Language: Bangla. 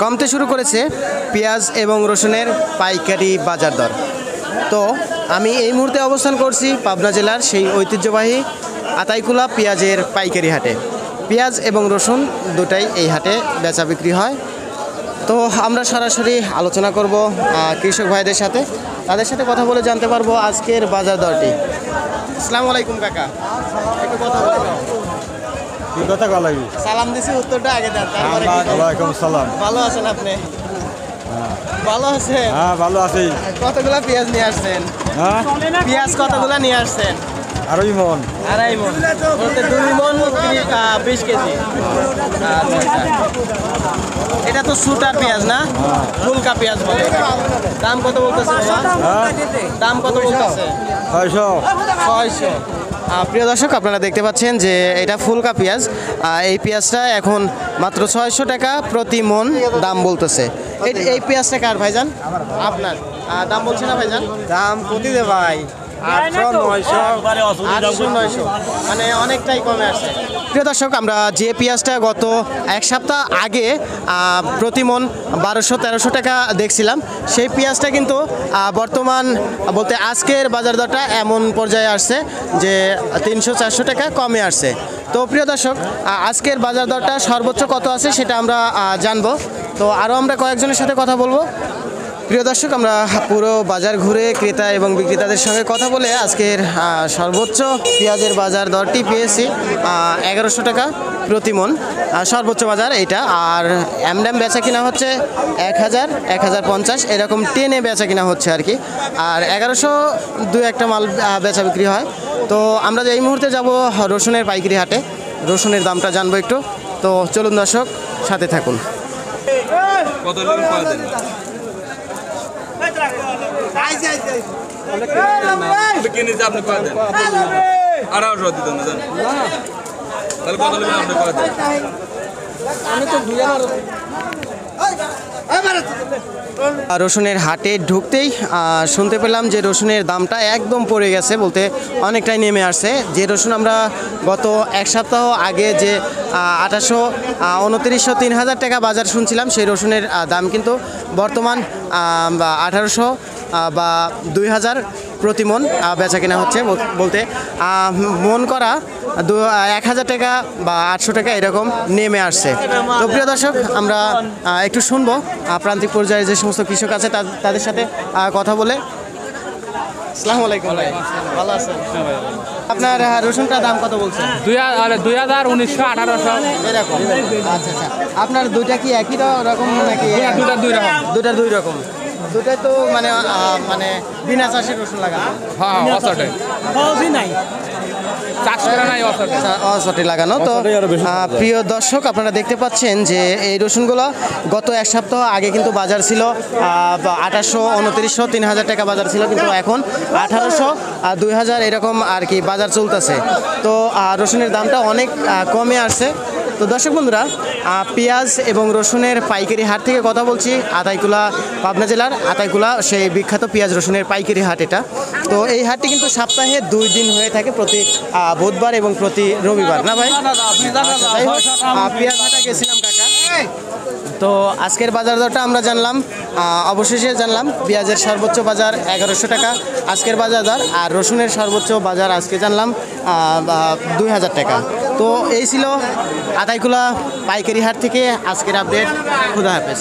কমতে শুরু করেছে পেঁয়াজ এবং রসুনের পাইকারি বাজার দর। তো আমি এই মুহূর্তে অবস্থান করছি পাবনা জেলার সেই ঐতিহ্যবাহী আতাইকুলা পেঁয়াজের পাইকারি হাটে। পেঁয়াজ এবং রসুন দুটাই এই হাটে বেচা বিক্রি হয়। তো আমরা সরাসরি আলোচনা করব কৃষক ভাইদের সাথে, তাদের সাথে কথা বলে জানতে পারবো আজকের বাজার দরটি। আসসালামু আলাইকুম কাকা, একটু কথা বলবো। সালাম দিছি, উত্তরটা আগে দেন। ওয়ালাইকুম সালাম। ভালো আছেন আপনি? ভালো আছেন? হ্যাঁ ভালো আছি। কতগুলা পেঁয়াজ নিয়ে আসছেন? হ্যাঁ পেঁয়াজ কতগুলা নিয়ে আসছেন? আড়াই মন। 2.5 মণ, বলতে 2 মণ 20 কেজি। আচ্ছা, এটা তো সুটার পেঁয়াজ না, ফুলকা পেঁয়াজ বলে। দাম কত বলতেছে বাবা? দাম কত বলতেছে? 600। প্রিয় দর্শক, আপনারা দেখতে পাচ্ছেন যে এটা ফুলকা পেঁয়াজ। এই পেঁয়াজটা এখন মাত্র 600 টাকা প্রতি মণ দাম বলতেছে। এই পেঁয়াজটা কার ভাইজান? আপনার। দাম বলছে না ভাইজান? দাম কতি দে ভাই? 800 900, মানে অনেকটাই কমে আসে। প্রিয় দর্শক, আমরা যে পেঁয়াজটা গত এক সপ্তাহ আগে প্রতি মণ 1200-1300 টাকা দেখছিলাম, সেই পেঁয়াজটা কিন্তু বর্তমান বলতে আজকের বাজার দরটা এমন পর্যায়ে আসছে যে 300-400 টাকা কমে আসছে। তো প্রিয় দর্শক, আজকের বাজার দরটা সর্বোচ্চ কত আছে সেটা আমরা জানবো। তো আরও আমরা কয়েকজনের সাথে কথা বলবো। প্রিয় দর্শক, আমরা পুরো বাজার ঘুরে ক্রেতা এবং বিক্রেতাদের সঙ্গে কথা বলে আজকের সর্বোচ্চ পেঁয়াজের বাজার দরটি পেয়েছি 1100 টাকা প্রতি মণ, সর্বোচ্চ বাজার এইটা। আর এমডাম বেচা কিনা হচ্ছে 1000, 1050 এরকম টেনে বেচা কিনা হচ্ছে আর কি। আর 1100 2-1টা মাল বেচা বিক্রি হয়। তো আমরা এই মুহূর্তে যাব রসুনের পাইকারি হাটে, রসুনের দামটা জানবো একটু। তো চলুন দর্শক, সাথে থাকুন। রসুনের হাটে ঢুকতেই শুনতে পেলাম যে রসুনের দামটা একদম পড়ে গেছে, বলতে অনেকটাই নেমে আসছে। যে রসুন আমরা গত এক সপ্তাহ আগে যে 2800, 2900, 3000 টাকা বাজার শুনছিলাম, সেই রসুনের দাম কিন্তু বর্তমান 1800 বা 2000 প্রতি মণ বেচা কেনা হচ্ছে। বলতে মন করা 1000 টাকা বা 800 টাকা এরকম নেমে আসছে। তো প্রিয় দর্শক, আমরা একটু শুনবো প্রান্তিক পর্যায়ে যে সমস্ত কৃষক আছে তাদের সাথে কথা বলে। আসসালামু আলাইকুম ভাই, ভালো আছেন? আপনার রসুনটার দাম কত বলছেন? 2000, 1900, 1800 এরকম। আচ্ছা, আপনার দুইটা কি একই রকম নাকি? দুটা দুই রকম। দুটাই তো মানে বিনা চাষের রসুন লাগানো। হ্যাঁ, অসটে লাগানো। তো প্রিয় দর্শক, আপনারা দেখতে পাচ্ছেন যে এই রসুনগুলো গত এক সপ্তাহ আগে কিন্তু বাজার ছিল 2800, 2900, 3000 টাকা বাজার ছিল, কিন্তু এখন 1800, 2000 এরকম আর কি বাজার চলতেছে। তো রসুনের দামটা অনেক কমে আসছে। তো দর্শক বন্ধুরা, পেঁয়াজ এবং রসুনের পাইকারি হাট থেকে কথা বলছি, আতাইকুলা, পাবনা জেলার আতাইকুলা, সেই বিখ্যাত পেঁয়াজ রসুনের পাইকারি হাট এটা। তো এই হাটটি কিন্তু সপ্তাহে 2 দিন হয়ে থাকে, প্রতি বুধবার এবং প্রতি রবিবার। না ভাই? পেঁয়াজ হাটে গেছিলাম কাকা। তো আজকের বাজার দরটা আমরা জানলাম, অবশেষে জানলাম পেঁয়াজের সর্বোচ্চ বাজার 1100 টাকা আজকের বাজার দর, আর রসুনের সর্বোচ্চ বাজার আজকে জানলাম 2000 টাকা। তো এই ছিল আতাইকুলা পাইকারি হাট থেকে আজকের আপডেট। খুদা হাফেজ।